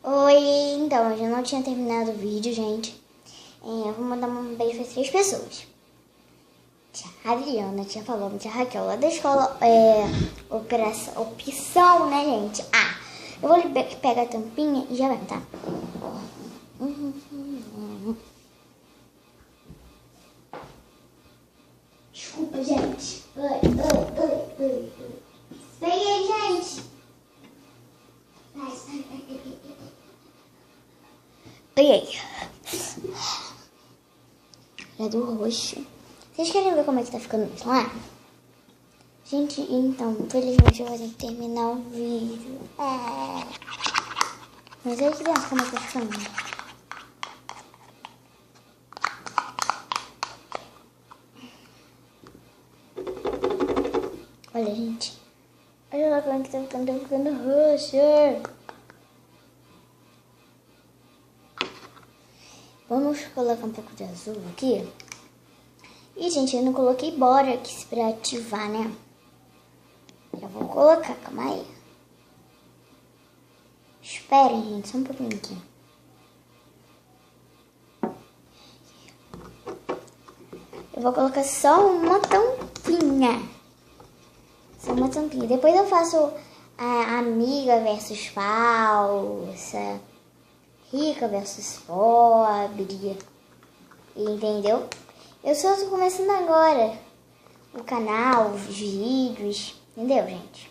Oi, então, eu já não tinha terminado o vídeo, gente. Eu vou mandar um beijo para 3 pessoas. Tia Adriana, tia Paloma, tia Raquel, lá da escola, opção, né, gente? Eu vou pegar a tampinha e já vai, tá? Desculpa, gente. Oi. Peguei, gente. Peguei. É do roxo. Vocês querem ver como é que tá ficando o slime? Gente, então, infelizmente eu vou ter que terminar o vídeo. Mas olha aqui dentro como é que tá ficando. Olha, gente. Olha lá como é que tá ficando roxo. Vamos colocar um pouco de azul aqui. E, gente, eu não coloquei Borax pra ativar, né? Já vou colocar, calma aí. Esperem, gente, só um pouquinho aqui. Eu vou colocar só uma tampinha. Só uma tampinha. Depois eu faço a amiga versus falsa, rica versus pobre. Entendeu? Eu só estou começando agora o canal, os vídeos, entendeu, gente?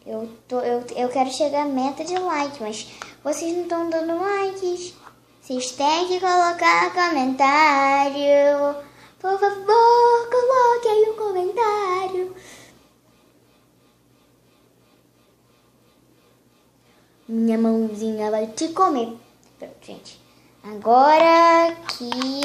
Eu quero chegar à meta de like, mas vocês não estão dando likes. Vocês têm que colocar comentário. Por favor, coloque aí um comentário. Minha mãozinha vai te comer. Pronto, gente. Agora aqui